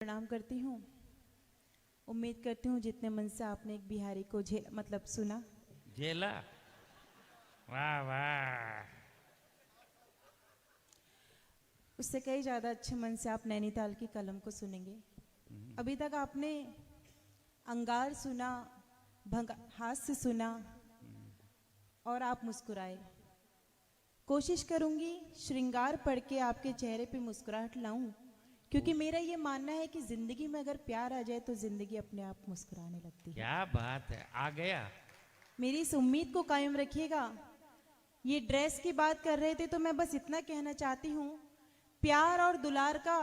प्रणाम करती हूँ। उम्मीद करती हूँ जितने मन से आपने एक बिहारी को सुना। झेला। वाह वाह। उससे कई ज़्यादा अच्छे मन से आप नैनीताल की कलम को सुनेंगे। अभी तक आपने अंगार सुना, हास्य सुना और आप मुस्कुराए। कोशिश करूंगी श्रृंगार पढ़ के आपके चेहरे पे मुस्कुराहट लाऊं, क्योंकि मेरा ये मानना है कि जिंदगी में अगर प्यार आ जाए तो जिंदगी अपने आप मुस्कुराने लगती है। क्या बात है, आ गया। मेरी इस उम्मीद को कायम रखिएगा। ये ड्रेस की बात कर रहे थे तो मैं बस इतना कहना चाहती हूँ, प्यार और दुलार का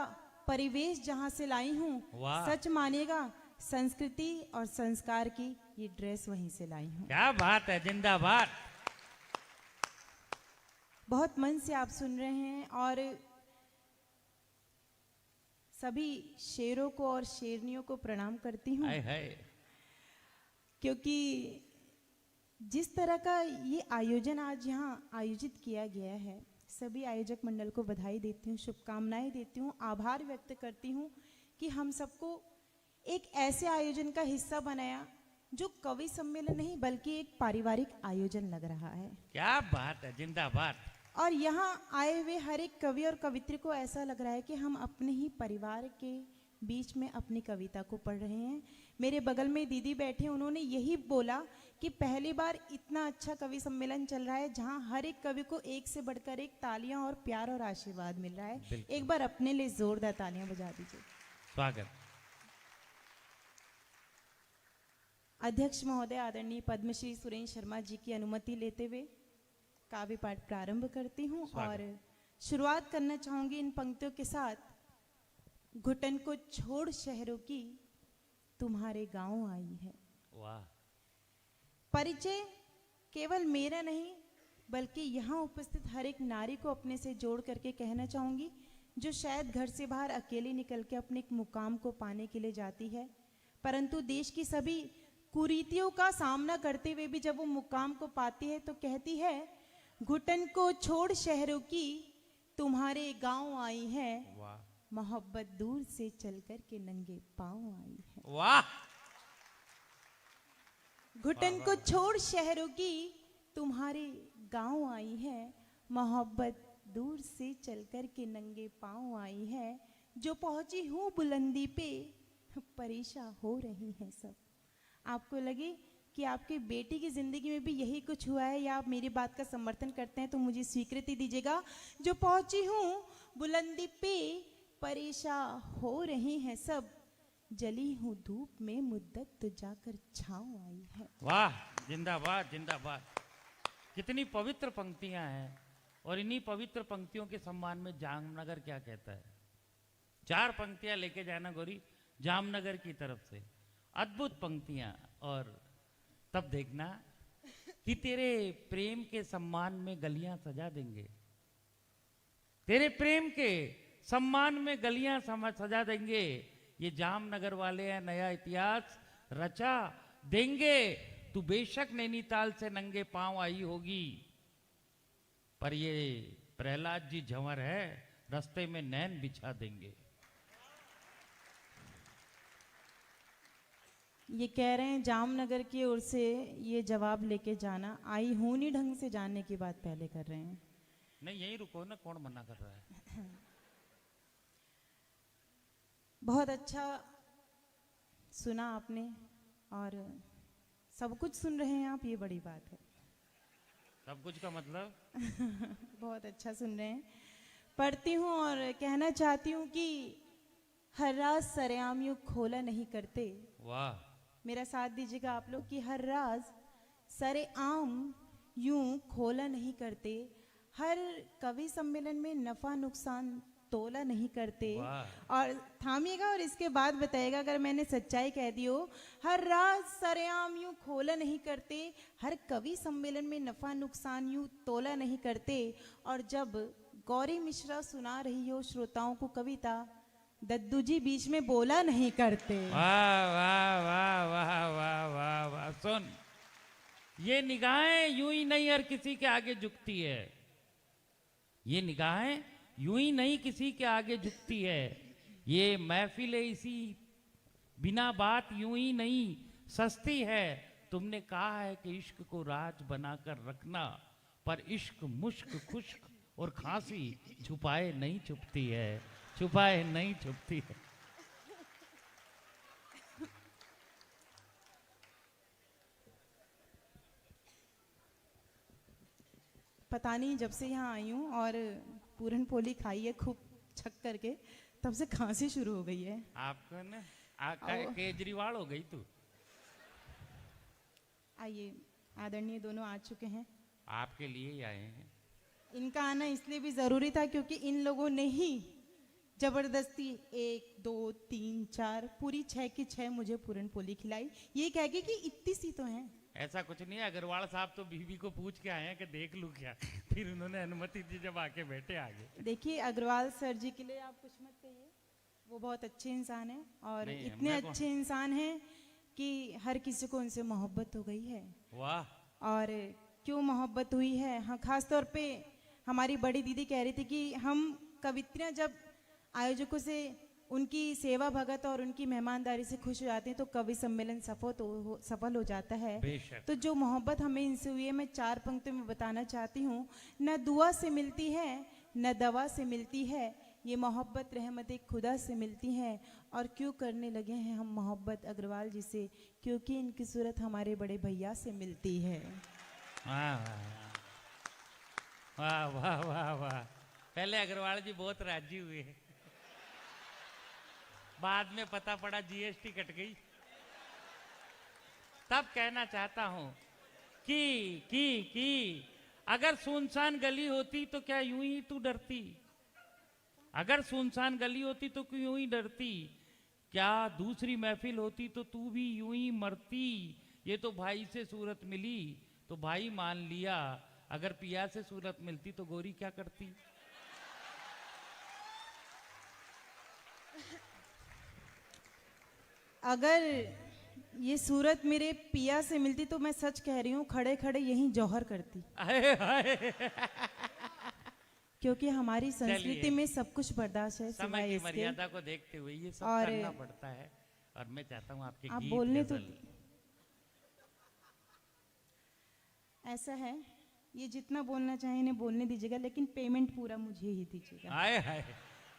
परिवेश जहाँ से लाई हूँ, सच मानिएगा संस्कृति और संस्कार की ये ड्रेस वहीं से लाई हूँ। क्या बात है, जिंदाबाद। बहुत मन से आप सुन रहे हैं और सभी शेरों को और शेरनियों को प्रणाम करती हूँ, क्योंकि जिस तरह का ये आयोजन आज यहाँ आयोजित किया गया है, सभी आयोजक मंडल को बधाई देती हूँ, शुभकामनाएं देती हूँ, आभार व्यक्त करती हूँ कि हम सबको एक ऐसे आयोजन का हिस्सा बनाया जो कवि सम्मेलन नहीं बल्कि एक पारिवारिक आयोजन लग रहा है। क्या बात है, जिंदाबाद। और यहाँ आए हुए हर एक कवि और कवित्री को ऐसा लग रहा है कि हम अपने ही परिवार के बीच में अपनी कविता को पढ़ रहे हैं। मेरे बगल में दीदी बैठे, उन्होंने यही बोला कि पहली बार इतना अच्छा कवि सम्मेलन चल रहा है जहाँ हर एक कवि को एक से बढ़कर एक तालियां और प्यार और आशीर्वाद मिल रहा है। एक बार अपने लिए जोरदार तालियां बजा दीजिए। स्वागत। अध्यक्ष महोदय आदरणीय पद्मश्री सुरेंद्र शर्मा जी की अनुमति लेते हुए काव्य पाठ प्रारंभ करती हूँ और शुरुआत करना चाहूंगी इन पंक्तियों के साथ। घुटन को छोड़ शहरों की तुम्हारे गांव आई है। वाह। परिचय केवल मेरा नहीं बल्कि यहाँ उपस्थित हर एक नारी को अपने से जोड़ करके कहना चाहूंगी, जो शायद घर से बाहर अकेले निकल के अपने एक मुकाम को पाने के लिए जाती है, परंतु देश की सभी कुरीतियों का सामना करते हुए भी जब वो मुकाम को पाती है तो कहती है, घुटन को छोड़ शहरों की तुम्हारे गांव आई है, मोहब्बत दूर से चल कर के नंगे पांव आई है। वाह। घुटन को छोड़ शहरों की तुम्हारे गांव आई है, मोहब्बत दूर से चल कर के नंगे पांव आई है, जो पहुंची हूँ बुलंदी पे परेशान हो रही है सब। आपको लगे कि आपकी बेटी की जिंदगी में भी यही कुछ हुआ है या आप मेरी बात का समर्थन करते हैं तो मुझे स्वीकृति दीजिएगा। जो पहुंची हूँ बुलंदी पे परेशान हो रही हैं सब, जली हूँ धूप में मुद्दत तो जाकर छाँव आई है। वाह, जिंदाबाद जिंदाबाद। कितनी पवित्र पंक्तियां हैं और इन्हीं पवित्र पंक्तियों के सम्मान में जामनगर क्या कहता है। 4 पंक्तियां लेके जाना गौरी जामनगर की तरफ से, अद्भुत पंक्तियां। और तब देखना कि तेरे प्रेम के सम्मान में गलियां सजा देंगे, तेरे प्रेम के सम्मान में गलियां सजा देंगे। ये जामनगर वाले हैं, नया इतिहास रचा देंगे। तू बेशक नैनीताल से नंगे पांव आई होगी, पर ये प्रहलाद जी झंवर है, रास्ते में नैन बिछा देंगे। ये कह रहे हैं जामनगर की ओर से ये जवाब लेके जाना, आई हूं नहीं ढंग से जानने की बात पहले कर रहे हैं। नहीं, यही रुको ना, कौन मना कर रहा है। बहुत अच्छा सुना आपने और सब कुछ सुन रहे हैं आप, ये बड़ी बात है। सब कुछ का मतलब बहुत अच्छा सुन रहे हैं। पढ़ती हूँ और कहना चाहती हूँ कि हर राज सरेआम यूं खोला नहीं करते। वाह। मेरा साथ दीजिएगा आप लोग कि हर राज सरेआम यूं खोला नहीं करते, हर कवि सम्मेलन में नफा नुकसान तोला नहीं करते। और थामिएगा और इसके बाद बताइएगा अगर मैंने सच्चाई कह दी हो। हर राज सरेआम यूं खोला नहीं करते, हर कवि सम्मेलन में नफा नुकसान यूं तोला नहीं करते। और जब गौरी मिश्रा सुना रही हो श्रोताओं को कविता, दद्दू जी बीच में बोला नहीं करते। वाह वाह वाह वाह वाह वाह वाह। सुन, ये निगाहें यूं ही नहीं हर किसी के आगे झुकती है, ये निगाहें यूं ही नहीं किसी के आगे झुकती है, ये महफिल इसी बिना बात यूं ही नहीं सस्ती है। तुमने कहा है कि इश्क को राज बनाकर रखना, पर इश्क मुश्क खुश्क और खांसी छुपाए नहीं छुपती है, छुपाए नहीं छुपती है। पता नहीं, जब से यहाँ आई हूँ और पूरन पोली खाई है खूब छक करके, तब से खांसी शुरू हो गई है। आपको ना केजरीवाल हो गई तू। आइए, आदरणीय दोनों आ चुके हैं। आपके लिए ही आए हैं। इनका आना इसलिए भी जरूरी था क्योंकि इन लोगों ने ही जबरदस्ती 1 2 3 4 पूरी 6 की 6 मुझे पूरन पोली खिलाई, ये कह के कि इतनी सी तो हैं। ऐसा कुछ नहीं है, अग्रवाल साहब तो बीवी को पूछ के आए हैं कि देख लूं क्या, फिर उन्होंने अनुमति दी, जब आके बैठे आगे। देखिए, अग्रवाल सर जी के लिए आप कुछ मत कहिए, वो बहुत अच्छे इंसान हैं और नहीं, इतने मैं अच्छे इंसान हैं कि हर किसी को उनसे मोहब्बत हो गई है। वाह। और क्यों मोहब्बत हुई है, हाँ, खास तौर पे हमारी बड़ी दीदी कह रही थी कि हम कवित्रियाँ जब आयोजकों से उनकी सेवा भगत और उनकी मेहमानदारी से खुश हो जाते हैं तो कवि सम्मेलन सफल हो जाता है। बेशक। तो जो मोहब्बत हमें इनसे हुई है, मैं 4 पंक्तियों में बताना चाहती हूँ। न दुआ से मिलती है न दवा से मिलती है, ये मोहब्बत रहमत खुदा से मिलती है। और क्यों करने लगे हैं हम मोहब्बत अग्रवाल जी से, क्योंकि इनकी सूरत हमारे बड़े भैया से मिलती है। वाह वाह वाह वाह वाह। पहले अग्रवाल जी बहुत राजी हुए, बाद में पता पड़ा जीएसटी कट गई। तब कहना चाहता हूं कि अगर सुनसान गली होती तो क्या यूं ही तू डरती? अगर सुनसान गली होती तो क्यों यूं ही डरती? क्या दूसरी महफिल होती तो तू भी यूं ही मरती? ये तो भाई से सूरत मिली तो भाई मान लिया, अगर पिया से सूरत मिलती तो गोरी क्या करती? अगर ये सूरत मेरे पिया से मिलती तो मैं सच कह रही हूँ, खड़े खड़े यहीं जौहर करती। आए हाय। क्योंकि हमारी संस्कृति में सब कुछ बर्दाश्त है समय सिवाय की इसके। मर्यादा को देखते हुए ये सब और करना पड़ता है। और मैं चाहता हूँ आपके आप गीत बोलने तो गजल। ऐसा है, ये जितना बोलना चाहे इन्हें बोलने दीजिएगा, लेकिन पेमेंट पूरा मुझे ही दीजिएगा। आए हाय।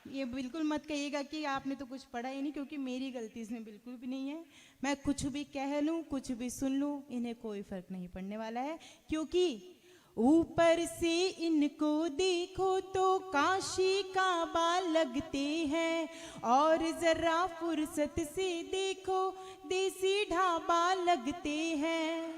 ये बिल्कुल मत कहिएगा कि आपने तो कुछ पढ़ा ही नहीं, क्योंकि मेरी गलती इसमें बिल्कुल भी नहीं है। मैं कुछ भी कह लूं, कुछ भी सुन लूं, इन्हें कोई फर्क नहीं पड़ने वाला है। क्योंकि ऊपर से इनको देखो तो काशी काबा लगते हैं, और जरा फुर्सत से देखो देसी ढाबा लगते हैं।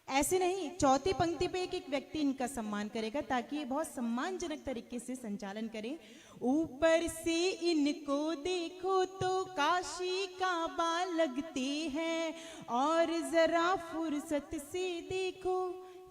ऐसे नहीं, चौथी पंक्ति पे एक एक व्यक्ति इनका सम्मान करेगा ताकि ये बहुत सम्मानजनक तरीके से संचालन करें। ऊपर से इनको देखो तो काशी काबा लगते हैं, और जरा फुर्सत से देखो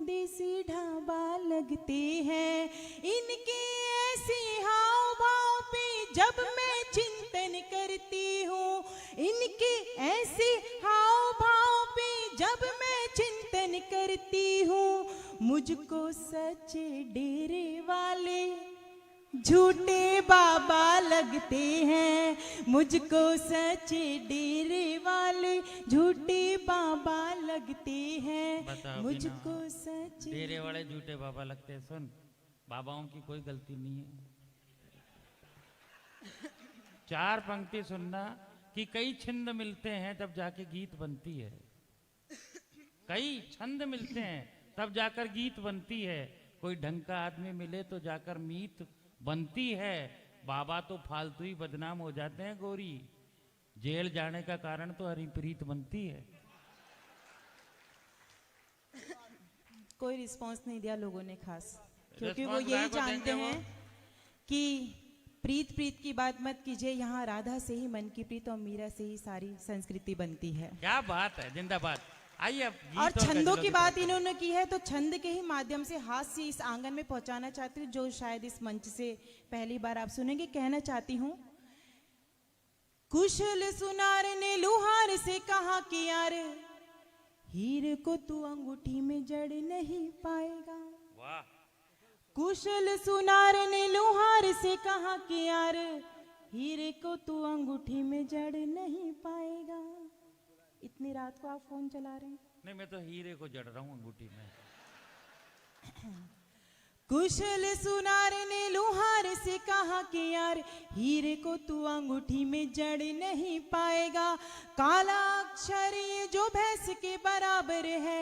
देसी ढाबा लगते हैं। इनके ऐसे हाव भाव पे जब मैं चिंतन करती हूँ, इनके ऐसे हाव भाव पे जब मैं चिंतन करती हूँ, मुझको सच्चे डेरे वाले झूठे बाबा लगते हैं। मुझको सच्चे डेरे वाले झूठे बाबा लगते हैं। बताओ मुझको बिना सच्चे डेरे वाले झूठे बाबा लगते हैं। सुन, बाबाओं की कोई गलती नहीं है। 4 पंक्ति सुनना कि कई छंद मिलते हैं तब जाके गीत बनती है। कई छंद मिलते हैं तब जाकर गीत बनती है। कोई ढंग का आदमी मिले तो जाकर मीत बनती है। बाबा तो फालतू ही बदनाम हो जाते हैं गोरी, जेल जाने का कारण तो हरिप्रीत बनती है। कोई रिस्पांस नहीं दिया लोगों ने खास, क्योंकि वो रिस्पांस यही गाय को जानते देंगे वो। हैं कि प्रीत की बात मत कीजिए, यहाँ राधा से ही मन की प्रीत और मीरा से ही सारी संस्कृति बनती है। क्या बात है, जिंदाबाद। आइए अब गीत और छंदों गजलों की बात तरफ। इन्होंने की है, तो छंद के ही माध्यम से हास्य इस आंगन में पहुंचाना चाहती हूँ, जो शायद इस मंच से पहली बार आप सुनेंगे। कहना चाहती हूँ, कुशल सुनार ने लुहार से कहा कि यार हीरे को तू अंगूठी में जड़ नहीं पाएगा। वाह। कुशल सुनार ने लुहार से कहा कि यार हीरे को तू अंगूठी में जड़ नहीं पाएगा। इतनी रात को आप फोन चला रहे हैं। नहीं, मैं तो हीरे को जड़ रहा हूँ अंगूठी में। कुशल सुनार ने लुहार से कहा कि यार हीरे को तू अंगूठी में जड़ नहीं पाएगा। काला अक्षर ये जो भैंस के बराबर है,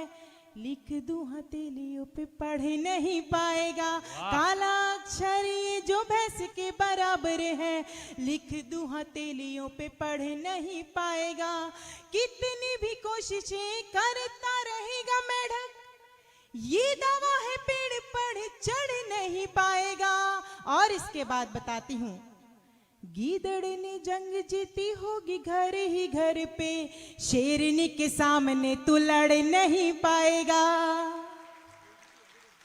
लिख दूं हथेलियों पे पढ़ नहीं पाएगा। काला अक्षर ये जो भैंस के बराबर है, लिख दूं हथेलियों पे पढ़ नहीं पाएगा। कितनी भी कोशिशें करता रहेगा मेढक, ये दावा है पेड़ पर चढ़ नहीं पाएगा। और इसके बाद बताती हूँ, गीदड़ ने जंग जीती होगी घर ही घर पे, शेरनी के सामने तू लड़ नहीं पाएगा।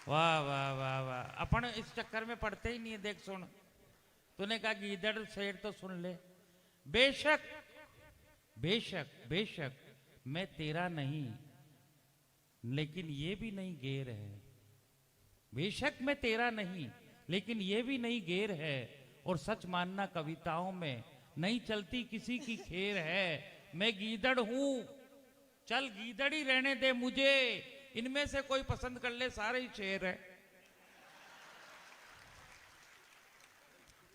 वाह वाह वाह वाह, अपन इस चक्कर में पड़ते ही नहीं है। देख सुन, तूने कहा गीदड़ शेर तो सुन ले। बेशक बेशक बेशक मैं तेरा नहीं, लेकिन ये भी नहीं गैर है। बेशक मैं तेरा नहीं, लेकिन ये भी नहीं गैर है। और सच मानना कविताओं में नहीं चलती किसी की खैर है। मैं गीदड़ हूं, चल गीदड़ ही रहने दे मुझे, इनमें से कोई पसंद कर ले, सारे ही शेर है।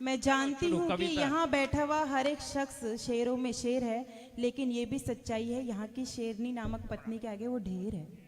मैं जानती चलो, हूँ कि कविता। यहाँ बैठा हुआ हर एक शख्स शेरों में शेर है, लेकिन ये भी सच्चाई है यहाँ की शेरनी नामक पत्नी के आगे वो ढेर है।